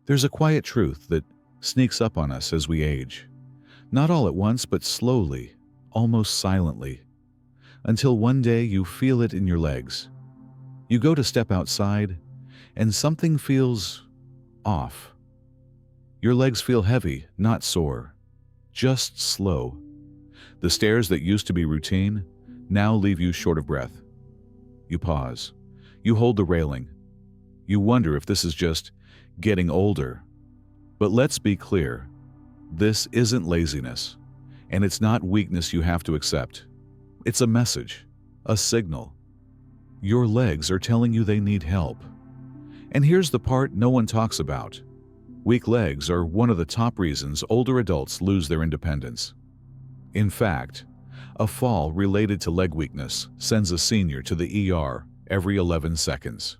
There's a quiet truth that sneaks up on us as we age. Not all at once, but slowly, almost silently, until one day you feel it in your legs. You go to step outside, and something feels off. Your legs feel heavy, not sore, just slow. The stairs that used to be routine now leave you short of breath. You pause. You hold the railing. You wonder if this is just getting older. But let's be clear. This isn't laziness, and it's not weakness you have to accept. It's a message, a signal. Your legs are telling you they need help. And here's the part no one talks about. Weak legs are one of the top reasons older adults lose their independence. In fact, a fall related to leg weakness sends a senior to the ER every 11 seconds.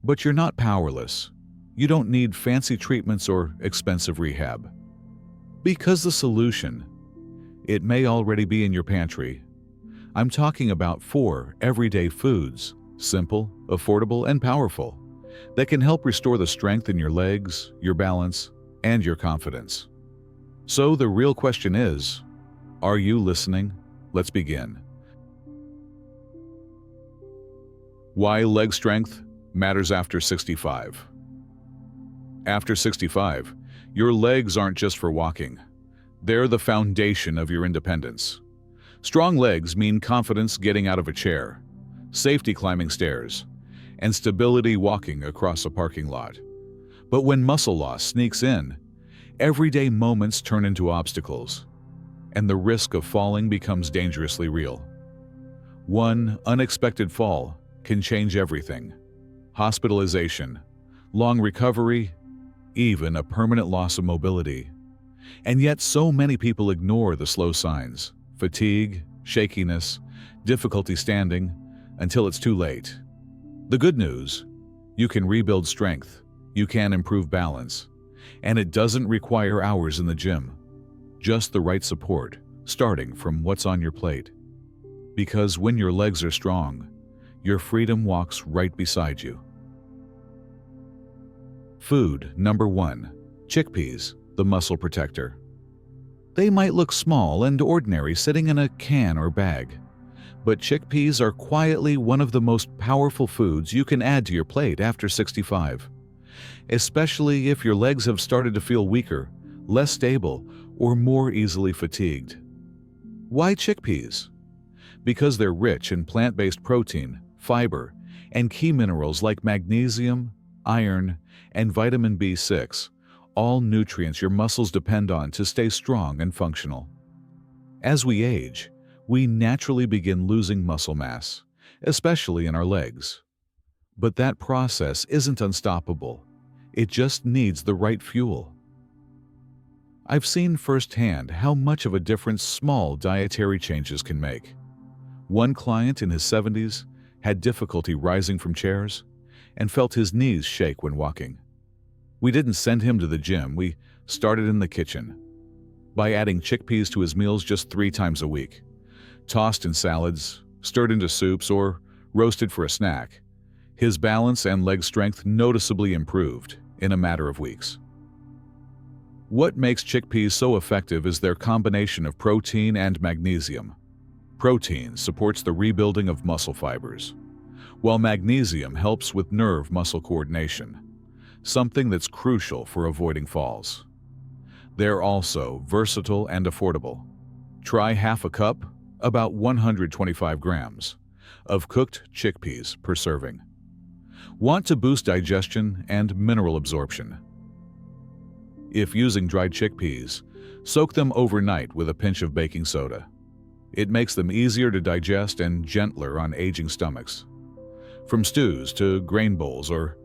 But you're not powerless. You don't need fancy treatments or expensive rehab. Because the solution, it may already be in your pantry. I'm talking about 4 everyday foods, simple, affordable, and powerful, that can help restore the strength in your legs, your balance, and your confidence. So the real question is, are you listening? Let's begin. Why leg strength matters after 65. After 65, your legs aren't just for walking. They're the foundation of your independence. Strong legs mean confidence getting out of a chair, safety climbing stairs, and stability walking across a parking lot. But when muscle loss sneaks in, everyday moments turn into obstacles, and the risk of falling becomes dangerously real. One unexpected fall can change everything. Hospitalization, long recovery, even a permanent loss of mobility. And yet so many people ignore the slow signs: fatigue, shakiness, difficulty standing, until it's too late. The good news, you can rebuild strength, you can improve balance, and it doesn't require hours in the gym. Just the right support, starting from what's on your plate. Because when your legs are strong, your freedom walks right beside you. Food number 1. Chickpeas, the muscle protector. They might look small and ordinary sitting in a can or bag, but chickpeas are quietly one of the most powerful foods you can add to your plate after 65, especially if your legs have started to feel weaker, less stable, or more easily fatigued. Why chickpeas? Because they're rich in plant-based protein, fiber, and key minerals like magnesium, iron, and vitamin B6, all nutrients your muscles depend on to stay strong and functional. As we age, we naturally begin losing muscle mass, especially in our legs. But that process isn't unstoppable. It just needs the right fuel. I've seen firsthand how much of a difference small dietary changes can make. One client in his 70s had difficulty rising from chairs and felt his knees shake when walking. We didn't send him to the gym, we started in the kitchen by adding chickpeas to his meals just 3 times a week, tossed in salads, stirred into soups, or roasted for a snack. His balance and leg strength noticeably improved in a matter of weeks. What makes chickpeas so effective is their combination of protein and magnesium. Protein supports the rebuilding of muscle fibers, while magnesium helps with nerve-muscle coordination, something that's crucial for avoiding falls. They're also versatile and affordable. Try half a cup, about 125 grams, of cooked chickpeas per serving. Want to boost digestion and mineral absorption? If using dried chickpeas, soak them overnight with a pinch of baking soda. It makes them easier to digest and gentler on aging stomachs. From stews to grain bowls, or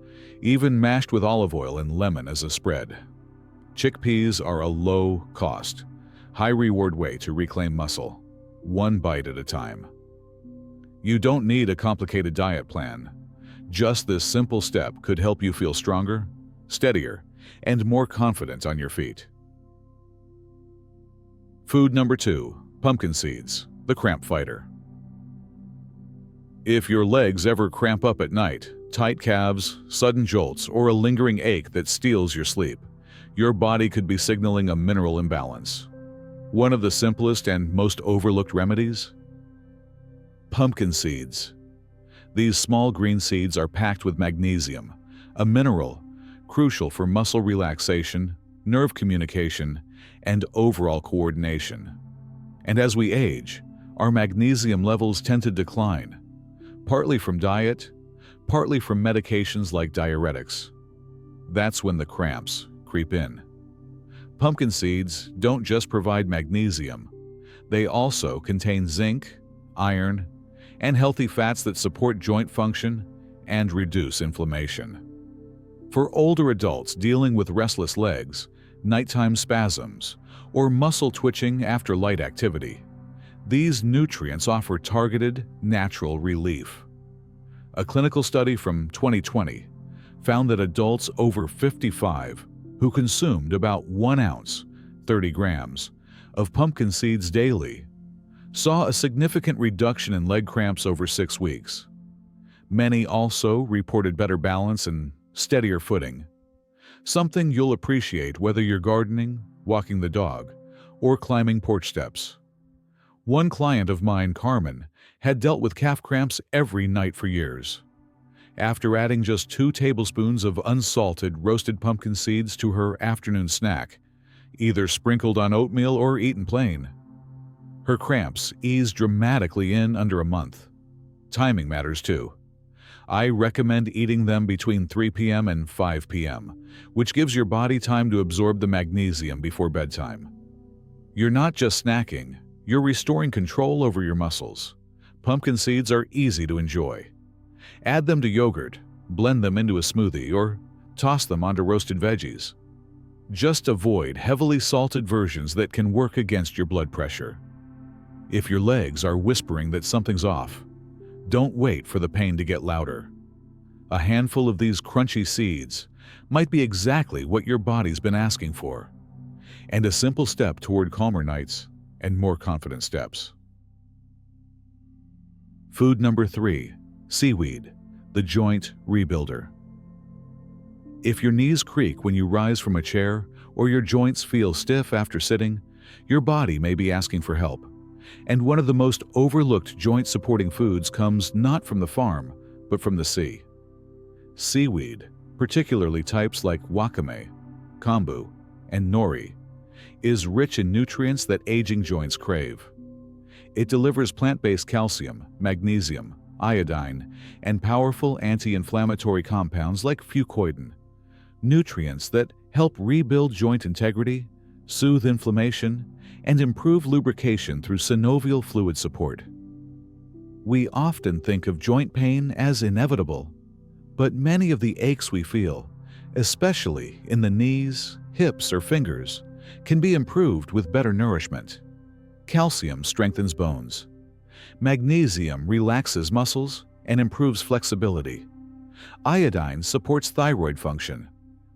even mashed with olive oil and lemon as a spread, chickpeas are a low-cost, high-reward way to reclaim muscle, one bite at a time. You don't need a complicated diet plan. Just this simple step could help you feel stronger, steadier, and more confident on your feet. Food number 2. Pumpkin seeds, the cramp fighter. If your legs ever cramp up at night, Tight calves, sudden jolts, or a lingering ache that steals your sleep. Your body could be signaling a mineral imbalance. One of the simplest and most overlooked remedies? Pumpkin seeds. These small green seeds are packed with magnesium, a mineral crucial for muscle relaxation, nerve communication, and overall coordination. And as we age, our magnesium levels tend to decline, partly from diet, partly from medications like diuretics. That's when the cramps creep in. Pumpkin seeds don't just provide magnesium, they also contain zinc, iron, and healthy fats that support joint function and reduce inflammation. For older adults dealing with restless legs, nighttime spasms, or muscle twitching after light activity, these nutrients offer targeted, natural relief. A clinical study from 2020 found that adults over 55 who consumed about 1 ounce, 30 grams, of pumpkin seeds daily saw a significant reduction in leg cramps over 6 weeks. Many also reported better balance and steadier footing, something you'll appreciate whether you're gardening, walking the dog, or climbing porch steps. One client of mine, Carmen, had dealt with calf cramps every night for years. After adding just 2 tablespoons of unsalted roasted pumpkin seeds to her afternoon snack, either sprinkled on oatmeal or eaten plain, her cramps eased dramatically in under a month. Timing matters too. I recommend eating them between 3 p.m. and 5 p.m., which gives your body time to absorb the magnesium before bedtime. You're not just snacking, you're restoring control over your muscles. Pumpkin seeds are easy to enjoy. Add them to yogurt, blend them into a smoothie, or toss them onto roasted veggies. Just avoid heavily salted versions that can work against your blood pressure. If your legs are whispering that something's off, don't wait for the pain to get louder. A handful of these crunchy seeds might be exactly what your body's been asking for, and a simple step toward calmer nights and more confident steps. Food number 3, seaweed, the joint rebuilder. If your knees creak when you rise from a chair or your joints feel stiff after sitting, your body may be asking for help. And one of the most overlooked joint-supporting foods comes not from the farm, but from the sea. Seaweed, particularly types like wakame, kombu, and nori, is rich in nutrients that aging joints crave. It delivers plant-based calcium, magnesium, iodine, and powerful anti-inflammatory compounds like fucoidan, nutrients that help rebuild joint integrity, soothe inflammation, and improve lubrication through synovial fluid support. We often think of joint pain as inevitable, but many of the aches we feel, especially in the knees, hips, or fingers, can be improved with better nourishment. Calcium strengthens bones. Magnesium relaxes muscles and improves flexibility. Iodine supports thyroid function,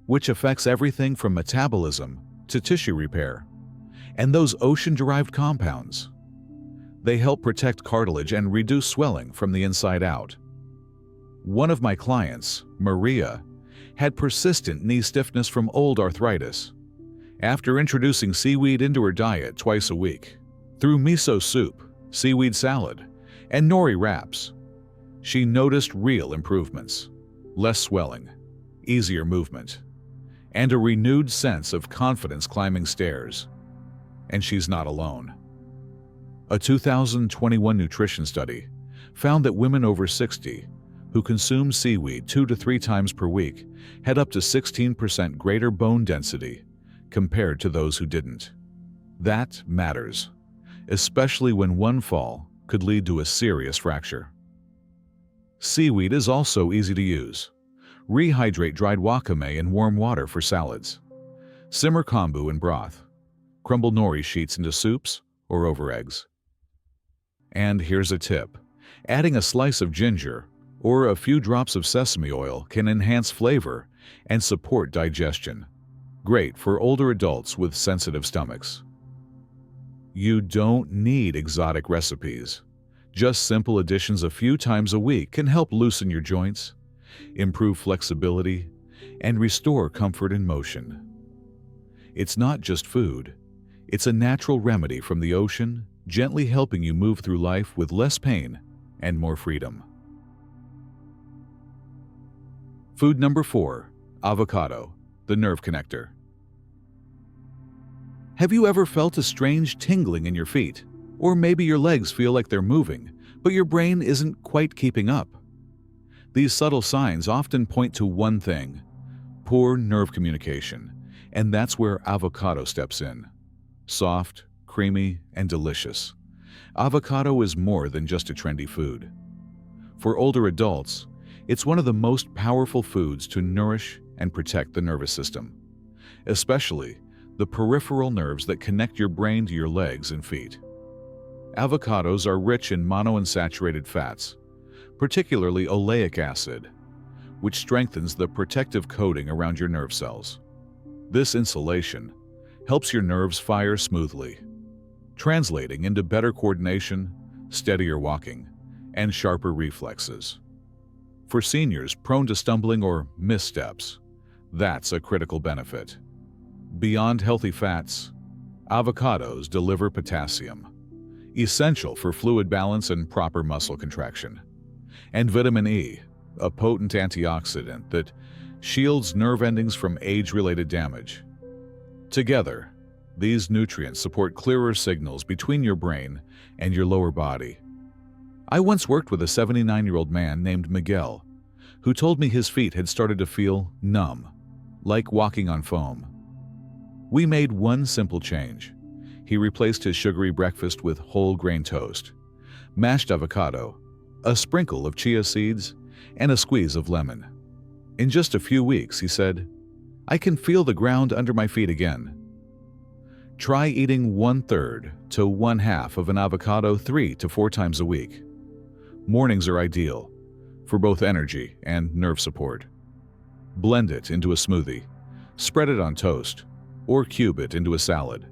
which affects everything from metabolism to tissue repair. And those ocean-derived compounds, they help protect cartilage and reduce swelling from the inside out. One of my clients, Maria, had persistent knee stiffness from old arthritis. After introducing seaweed into her diet twice a week, through miso soup, seaweed salad, and nori wraps, she noticed real improvements: less swelling, easier movement, and a renewed sense of confidence climbing stairs. And she's not alone. A 2021 nutrition study found that women over 60 who consumed seaweed 2 to 3 times per week had up to 16% greater bone density compared to those who didn't. That matters, especially when one fall could lead to a serious fracture. Seaweed is also easy to use. Rehydrate dried wakame in warm water for salads. Simmer kombu in broth. Crumble nori sheets into soups or over eggs. And here's a tip. Adding a slice of ginger or a few drops of sesame oil can enhance flavor and support digestion. Great for older adults with sensitive stomachs. You don't need exotic recipes. Just simple additions a few times a week can help loosen your joints, improve flexibility, and restore comfort and motion. It's not just food. It's a natural remedy from the ocean, gently helping you move through life with less pain and more freedom. Food number 4, avocado, the nerve connector. Have you ever felt a strange tingling in your feet? Or maybe your legs feel like they're moving, but your brain isn't quite keeping up. These subtle signs often point to one thing: poor nerve communication, and that's where avocado steps in. Soft, creamy, and delicious, avocado is more than just a trendy food. For older adults, it's one of the most powerful foods to nourish and protect the nervous system, especially the peripheral nerves that connect your brain to your legs and feet. Avocados are rich in monounsaturated fats, particularly oleic acid, which strengthens the protective coating around your nerve cells. This insulation helps your nerves fire smoothly, translating into better coordination, steadier walking, and sharper reflexes. For seniors prone to stumbling or missteps, that's a critical benefit. Beyond healthy fats, avocados deliver potassium, essential for fluid balance and proper muscle contraction, and vitamin E, a potent antioxidant that shields nerve endings from age-related damage. Together, these nutrients support clearer signals between your brain and your lower body. I once worked with a 79-year-old man named Miguel, who told me his feet had started to feel numb, like walking on foam. We made one simple change. He replaced his sugary breakfast with whole grain toast, mashed avocado, a sprinkle of chia seeds, and a squeeze of lemon. In just a few weeks, he said, "I can feel the ground under my feet again." Try eating 1/3 to 1/2 of an avocado 3 to 4 times a week. Mornings are ideal for both energy and nerve support. Blend it into a smoothie, spread it on toast, or cube it into a salad.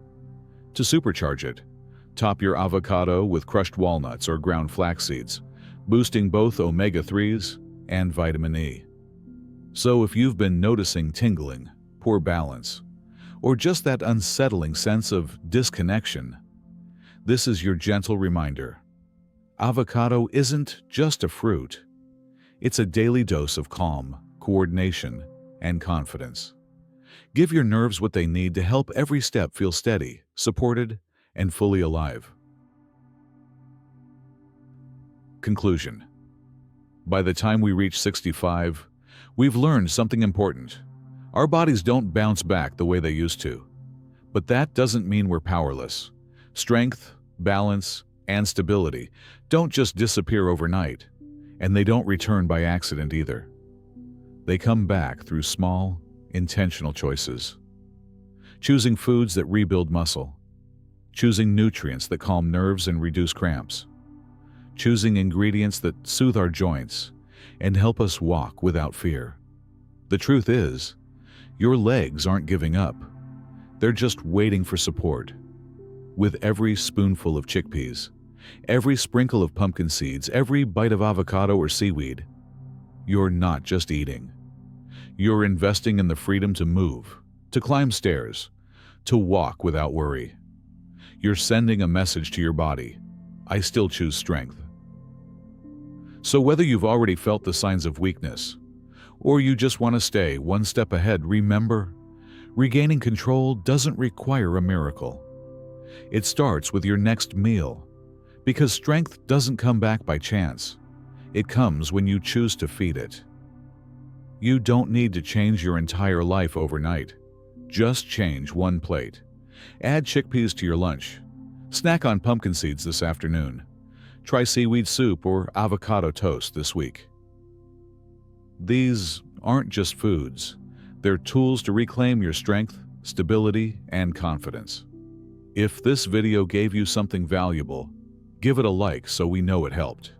To supercharge it, top your avocado with crushed walnuts or ground flax seeds, boosting both omega-3s and vitamin E. So if you've been noticing tingling, poor balance, or just that unsettling sense of disconnection, this is your gentle reminder. Avocado isn't just a fruit. It's a daily dose of calm, coordination, and confidence. Give your nerves what they need to help every step feel steady, supported, and fully alive. Conclusion. By the time we reach 65, we've learned something important. Our bodies don't bounce back the way they used to. But that doesn't mean we're powerless. Strength, balance, and stability don't just disappear overnight, and they don't return by accident either. They come back through small, intentional choices. Choosing foods that rebuild muscle. Choosing nutrients that calm nerves and reduce cramps. Choosing ingredients that soothe our joints and help us walk without fear. The truth is, your legs aren't giving up. They're just waiting for support. With every spoonful of chickpeas, every sprinkle of pumpkin seeds, every bite of avocado or seaweed, you're not just eating. You're investing in the freedom to move, to climb stairs, to walk without worry. You're sending a message to your body: I still choose strength. So whether you've already felt the signs of weakness, or you just want to stay one step ahead, remember, regaining control doesn't require a miracle. It starts with your next meal, because strength doesn't come back by chance. It comes when you choose to feed it. You don't need to change your entire life overnight. Just change one plate. Add chickpeas to your lunch. Snack on pumpkin seeds this afternoon. Try seaweed soup or avocado toast this week. These aren't just foods. They're tools to reclaim your strength, stability, and confidence. If this video gave you something valuable, give it a like so we know it helped.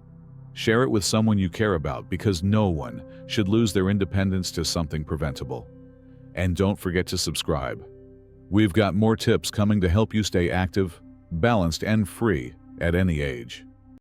Share it with someone you care about, because no one should lose their independence to something preventable. And don't forget to subscribe. We've got more tips coming to help you stay active, balanced, and free at any age.